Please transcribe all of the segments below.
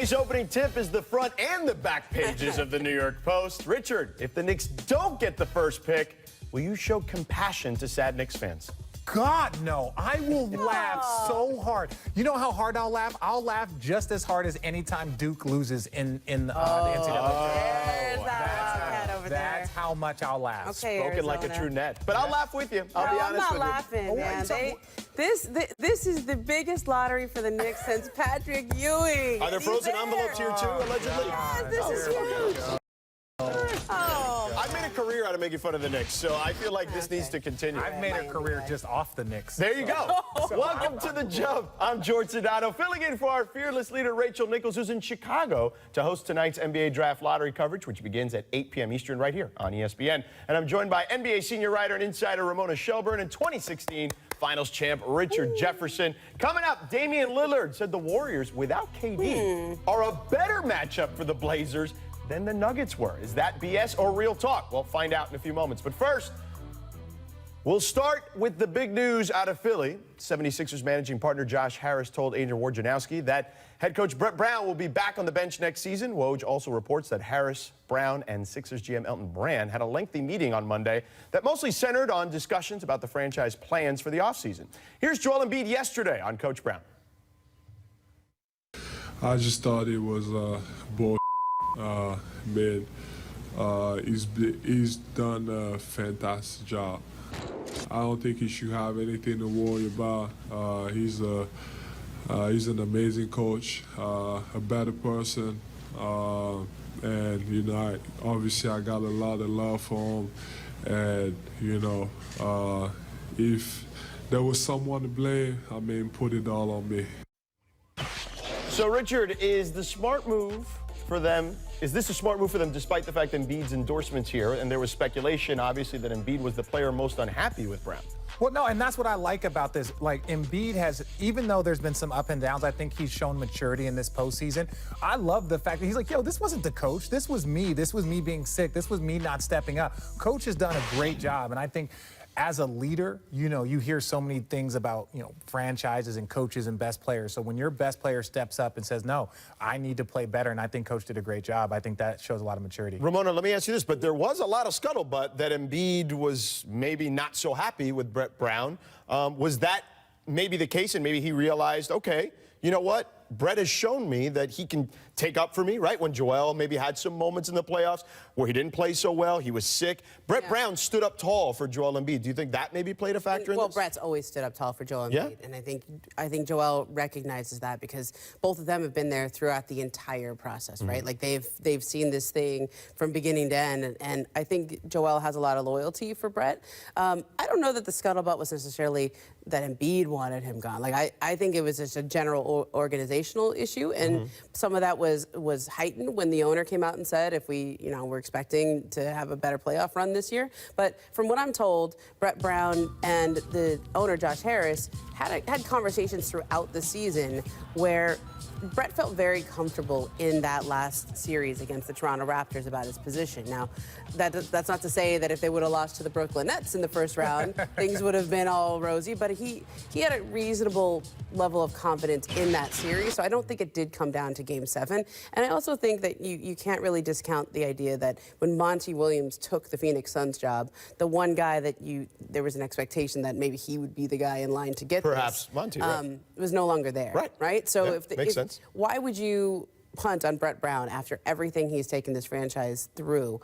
Today's opening tip is the front and the back pages of the New York Post. Richard, if the Knicks don't get the first pick, will you show compassion to sad Knicks fans? God, no. I will laugh so hard. You know how hard I'll laugh? I'll laugh just as hard as any time Duke loses in the NCAA. There's that Wildcat over there. That's how much I'll laugh. Okay, Spoken Arizona. like a true net. But I'll laugh with you. I'll be honest with you. I'm not laughing, man. This is the biggest lottery for the Knicks since Patrick Ewing. Are there frozen envelopes here too, allegedly? Yes, this is huge. Oh. I've made a career out of making fun of the Knicks, so I feel like this needs to continue. I've made a career just off the Knicks. There you go. Welcome to The Jump. I'm George Sedano, filling in for our fearless leader, Rachel Nichols, who's in Chicago to host tonight's NBA Draft Lottery coverage, which begins at 8 p.m. Eastern right here on ESPN. And I'm joined by NBA senior writer and insider Ramona Shelburne and 2016 Finals champ Richard Jefferson. Coming up, Damian Lillard said the Warriors, without KD, are a better matchup for the Blazers than the Nuggets were. Is that BS or real talk? We'll find out in a few moments. But first, we'll start with the big news out of Philly. 76ers managing partner Josh Harris told Adrian Wojnarowski that head coach Brett Brown will be back on the bench next season. Woj also reports that Harris, Brown, and Sixers GM Elton Brand had a lengthy meeting on Monday that mostly centered on discussions about the franchise plans for the offseason. Here's Joel Embiid yesterday on Coach Brown. I just thought it was bull. Man, he's done a fantastic job. I don't think he should have anything to worry about. He's an amazing coach, a better person, and you know, obviously I got a lot of love for him. And you know, if there was someone to blame, I mean, put it all on me. So Richard, is the smart move for them? Is this a smart move for them despite the fact that Embiid's endorsements here, and there was speculation, obviously, that Embiid was the player most unhappy with Brown? Well, no, and that's what I like about this. Like, Embiid has, even though there's been some up and downs, I think he's shown maturity in this postseason. I love the fact that he's like, yo, this wasn't the coach. This was me. This was me being sick. This was me not stepping up. Coach has done a great job, and I think as a leader, you know, you hear so many things about, you know, franchises and coaches and best players. So when your best player steps up and says, no, I need to play better, and I think Coach did a great job, I think that shows a lot of maturity. Ramona, let me ask you this, but there was a lot of scuttlebutt that Embiid was maybe not so happy with Brett Brown. Was that maybe the case, and maybe he realized, okay, you know what? Brett has shown me that he can take up for me, right? When Joel maybe had some moments in the playoffs where he didn't play so well, he was sick. Brett Brown stood up tall for Joel Embiid. Do you think that maybe played a factor in this? Well, Brett's always stood up tall for Joel Embiid, Yeah? and I think Joel recognizes that because both of them have been there throughout the entire process, right? Like they've seen this thing from beginning to end, and I think Joel has a lot of loyalty for Brett. I don't know that the scuttlebutt was necessarily that Embiid wanted him gone. Like I think it was just a general organizational issue, and some of that was heightened when the owner came out and said, if we, you know, we're expecting to have a better playoff run this year. But from what I'm told, Brett Brown and the owner Josh Harris had conversations throughout the season where Brett felt very comfortable in that last series against the Toronto Raptors about his position. Now, that's not to say that if they would have lost to the Brooklyn Nets in the first round, things would have been all rosy, but he had a reasonable level of confidence in that series, so I don't think it did come down to Game 7. And I also think that you can't really discount the idea that when Monty Williams took the Phoenix Suns job, the one guy that there was an expectation that maybe he would be the guy in line to get Perhaps Monty, right? was no longer there. Right? So Yeah, makes sense. Why would you punt on Brett Brown after everything he's taken this franchise through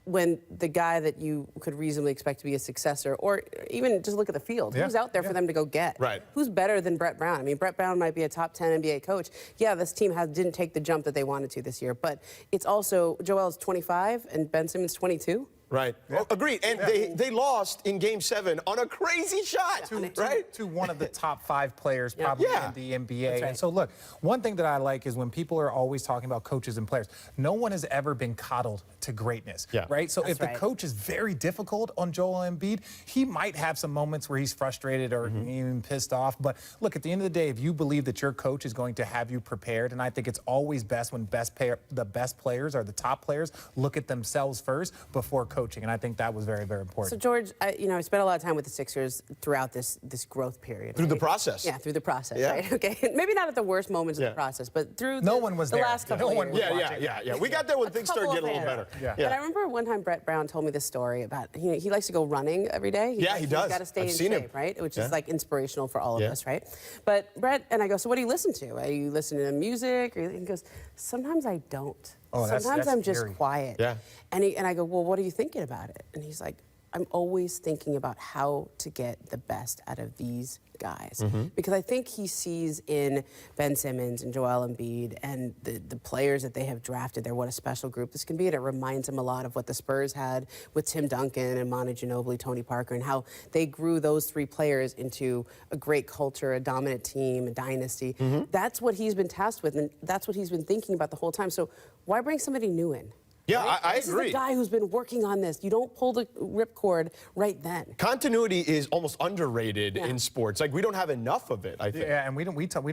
when the guy that you could reasonably expect to be a successor, or even just look at the field, who's out there for them to go get? Right. Who's better than Brett Brown? I mean, Brett Brown might be a top 10 NBA coach. Yeah, this team didn't take the jump that they wanted to this year, but it's also, Joel's 25 and Ben Simmons 22. Right. Oh, agreed. And they lost in Game 7 on a crazy shot, right? To one of the top 5 players probably in the NBA. Right. And so, look, one thing that I like is when people are always talking about coaches and players, no one has ever been coddled to greatness, right? So if the coach is very difficult on Joel Embiid, he might have some moments where he's frustrated or even pissed off. But look, at the end of the day, if you believe that your coach is going to have you prepared, and I think it's always best when the best players or the top players look at themselves first before coach coaching, and I think that was very, very important. So George, I spent a lot of time with the Sixers throughout this growth period. Through the right? process. Yeah, through the process, Yeah. right? Okay, maybe not at the worst moments of Yeah. the process, but through No the, one was the there. last couple No of one years. was Yeah, watching. yeah. We got there when things started couple getting a of little better. Yeah. But I remember one time Brett Brown told me this story about he likes to go running every day. Yeah, he does. He's got to stay I've in seen shape, him. right? Which Yeah. is like inspirational for all of Yeah. us, right? But Brett and I go, so what do you listen to? Are you listening to music? Or he goes, sometimes I don't. Oh, Sometimes that's I'm just scary. quiet. Yeah. And I go, well, what are you thinking about it? And he's like, I'm always thinking about how to get the best out of these guys. Because I think he sees in Ben Simmons and Joel Embiid and the players that they have drafted there what a special group this can be. And it reminds him a lot of what the Spurs had with Tim Duncan and Manu Ginobili, Tony Parker, and how they grew those three players into a great culture, a dominant team, a dynasty. That's what he's been tasked with, and that's what he's been thinking about the whole time. So why bring somebody new in? Yeah, I This agree. is a guy who's been working on this. You don't pull the ripcord right then. Continuity is almost underrated Yeah. in sports. Like, we don't have enough of it, I think. Yeah, and we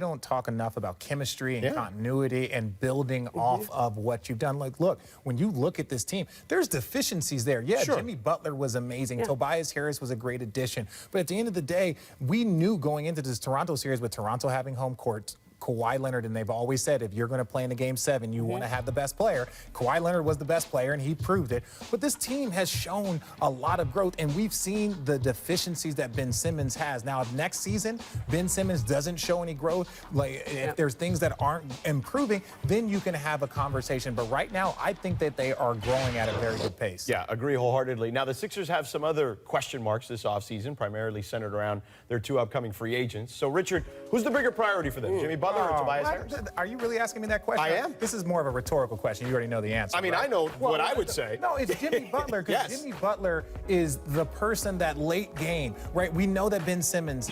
don't talk enough about chemistry and Yeah. continuity and building off of what you've done. Like, look, when you look at this team, there's deficiencies there. Yeah, Sure. Jimmy Butler was amazing. Yeah. Tobias Harris was a great addition. But at the end of the day, we knew going into this Toronto series with Toronto having home court, Kawhi Leonard, and they've always said if you're going to play in a Game 7, you want to have the best player. Kawhi Leonard was the best player, and he proved it. But this team has shown a lot of growth, and we've seen the deficiencies that Ben Simmons has. Now, if next season Ben Simmons doesn't show any growth, like if there's things that aren't improving, then you can have a conversation. But right now, I think that they are growing at a very good pace. Yeah, agree wholeheartedly. Now, the Sixers have some other question marks this offseason, primarily centered around their two upcoming free agents. So, Richard, who's the bigger priority for them, Jimmy Butler or Tobias Harris? Are you really asking me that question? I am. This is more of a rhetorical question. You already know the answer. I mean, right? I know what I would say. No, it's Jimmy Butler, because Yes. Jimmy Butler is the person that late game, right? We know that Ben Simmons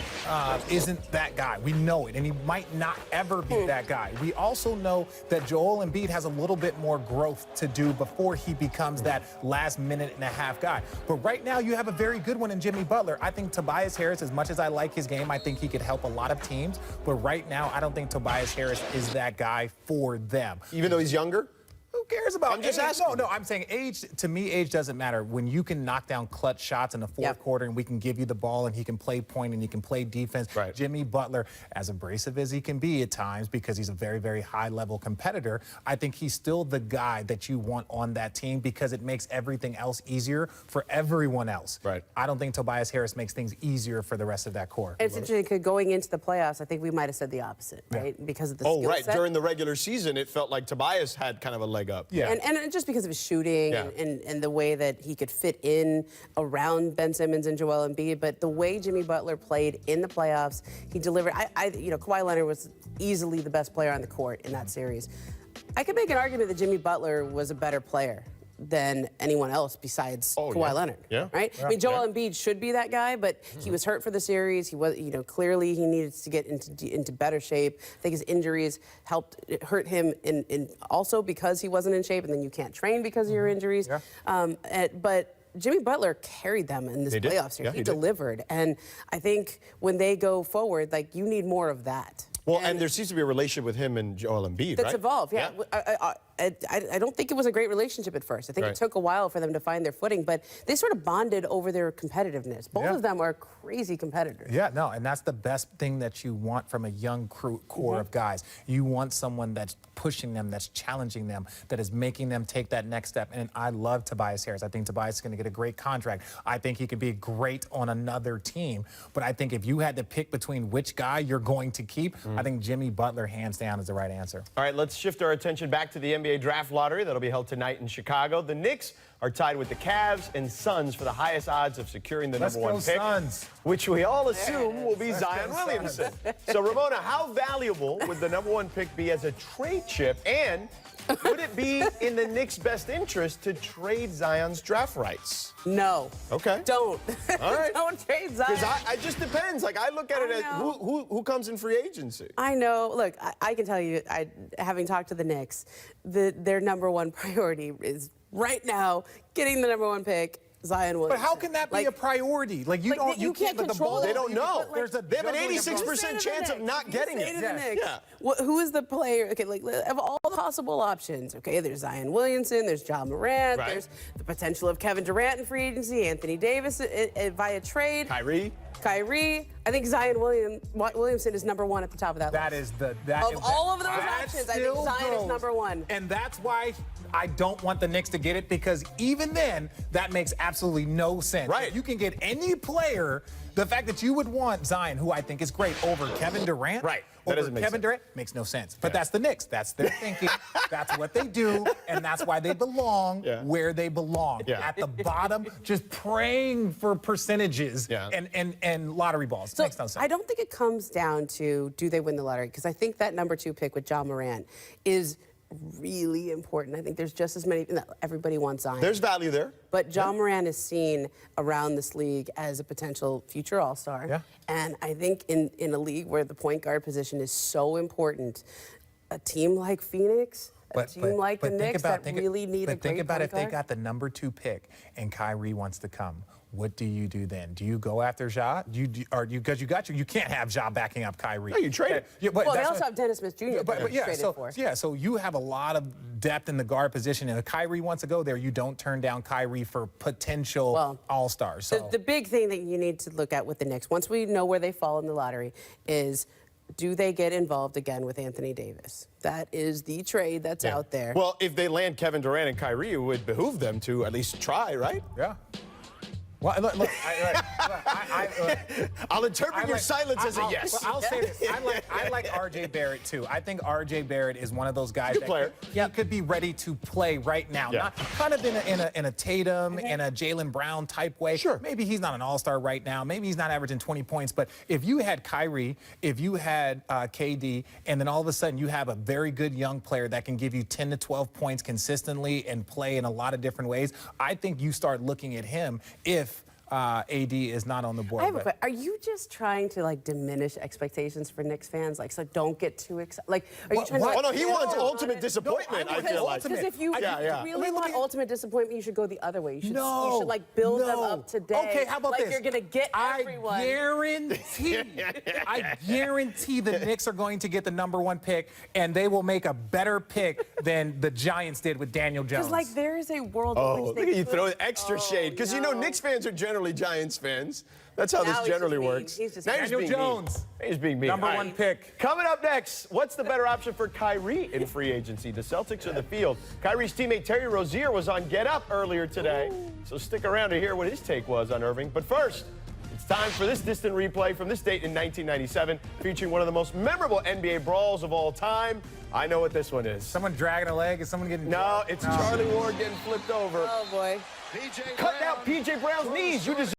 isn't that guy. We know it, and he might not ever be that guy. We also know that Joel Embiid has a little bit more growth to do before he becomes that last minute and a half guy. But right now, you have a very good one in Jimmy Butler. I think Tobias Harris, as much as I like his game, I think he could help a lot of teams. But right now, I don't think Tobias Harris is that guy for them. Even though he's younger? Who cares about I'm just age? asking. No, I'm saying age, to me, age doesn't matter. When you can knock down clutch shots in the fourth Yep. quarter and we can give you the ball and he can play point and he can play defense. Right. Jimmy Butler, as abrasive as he can be at times because he's a very, very high-level competitor, I think he's still the guy that you want on that team because it makes everything else easier for everyone else. Right. I don't think Tobias Harris makes things easier for the rest of that core. It's interesting because going into the playoffs, I think we might have said the opposite, right? Because of the Oh, skill right. set. During the regular season, it felt like Tobias had kind of a leg up. Yeah. And just because of his shooting Yeah. and the way that he could fit in around Ben Simmons and Joel Embiid, but the way Jimmy Butler played in the playoffs, he delivered. Kawhi Leonard was easily the best player on the court in that series. I could make an argument that Jimmy Butler was a better player than anyone else besides Kawhi yeah. Leonard. Yeah. Right? I mean, Joel Embiid should be that guy, but he was hurt for the series. He was, clearly he needed to get into better shape. I think his injuries hurt him in also because he wasn't in shape, and then you can't train because of your injuries. But Jimmy Butler carried them in this They did. playoff series. Yeah, he he did. delivered, and I think when they go forward, like you need more of that. Well, and there seems to be a relationship with him and Joel Embiid, That's right? evolved, yeah. I don't think it was a great relationship at first. I think Right. it took a while for them to find their footing, but they sort of bonded over their competitiveness. Both Yeah. of them are crazy competitors. Yeah, no, and that's the best thing that you want from a young core of guys. You want someone that's pushing them, that's challenging them, that is making them take that next step. And I love Tobias Harris. I think Tobias is going to get a great contract. I think he could be great on another team. But I think if you had to pick between which guy you're going to keep, I think Jimmy Butler, hands down, is the right answer. All right, let's shift our attention back to the NBA Draft Lottery. That'll be held tonight in Chicago. The Knicks are tied with the Cavs and Suns for the highest odds of securing the Let's number one go pick, Suns. which we all assume will be Let's Zion go Williamson. So, Ramona, how valuable would the number one pick be as a trade chip? And would it be in the Knicks' best interest to trade Zion's draft rights? No. Okay. Don't. All right. Don't trade Zion. Because it just depends. Like, I look at it I as know. who comes in free agency. I know. Look, I can tell you, having talked to the Knicks, their number one priority is right now getting the number one pick, Zion Williamson. But how can that be a priority? Like you like, don't, you can't but the control ball. it. They don't know. But, There's a They have an juggling 86% chance of not getting it. Yeah. Who is the player? Okay, like of all the possible options. Okay, there's Zion Williamson, there's John Morant, Right. there's the potential of Kevin Durant in free agency, Anthony Davis via trade, Kyrie. I think Zion Williamson is number one at the top of that That list. is that Of is all of those that options, I think still Zion is goes. number one. And that's why I don't want the Knicks to get it, because even then, that makes absolutely no sense. Right. If you can get any player, the fact that you would want Zion, who I think is great, over Kevin Durant, Right. That over doesn't make Kevin sense. Durant, makes no sense. But that's the Knicks. That's their thinking. That's what they do, and that's why they belong where they belong. Yeah. At the bottom, just praying for percentages and lottery balls. So makes no sense. I don't think it comes down to do they win the lottery, because I think that number 2 pick with John Morant is really important. I think there's just as many. Everybody wants Zion. There's value there. But John Morant is seen around this league as a potential future All-Star. Yeah. And I think in a league where the point guard position is so important, a team like Phoenix, a team like the Knicks that really need a great think about point if they guard. got the number 2 pick and Kyrie wants to come. What do you do then? Do you go after Ja? Because you can't have Ja backing up Kyrie. No, you trade it. Yeah, but Well, they that's also what- have Dennis Smith Jr. But yeah, traded so for. you have a lot of depth in the guard position, and if Kyrie wants to go there, you don't turn down Kyrie for potential All-Stars. So The big thing that you need to look at with the Knicks, once we know where they fall in the lottery, is do they get involved again with Anthony Davis? That is the trade that's out there. Well, if they land Kevin Durant and Kyrie, it would behoove them to at least try, right? yeah. Well, look, I'll interpret your silence as a yes. Well, I'll say this. I like R.J. Barrett, too. I think R.J. Barrett is one of those guys Good that player. could be ready to play right now. Yeah. Not kind of in a Tatum, in a Jaylen Brown type way. Sure. Maybe he's not an all-star right now. Maybe he's not averaging 20 points. But if you had Kyrie, if you had KD, and then all of a sudden you have a very good young player that can give you 10 to 12 points consistently and play in a lot of different ways, I think you start looking at him if AD is not on the board. I have a question. Are you just trying to diminish expectations for Knicks fans? So don't get too excited. Are you trying to? Oh, no, he wants build on ultimate it? disappointment, I feel like. Because if you really want ultimate disappointment, you should go the other way. You should build them up today. Okay, how about this? You're going to get everyone. I guarantee the Knicks are going to get the number 1 pick, and they will make a better pick than the Giants did with Daniel Jones. Because there is a world in Oh, which look they at you could- throw extra shade. Because you know Knicks fans are generally Giants fans. That's how Now this he's generally just mean. works. He's just Now mean. he's Daniel being mean. Jones. He's being mean. Number All 1 pick. Coming up next, what's the better option for Kyrie in free agency, the Celtics or the field? Kyrie's teammate Terry Rozier was on Get Up earlier today, so stick around to hear what his take was on Irving. But first, it's time for this distant replay from this date in 1997, featuring one of the most memorable NBA brawls of all time. I know what this one is. Someone dragging a leg? Is someone getting... No, it's Charlie Ward getting flipped over. Oh, boy. Cutting out P.J. Brown's knees. You deserve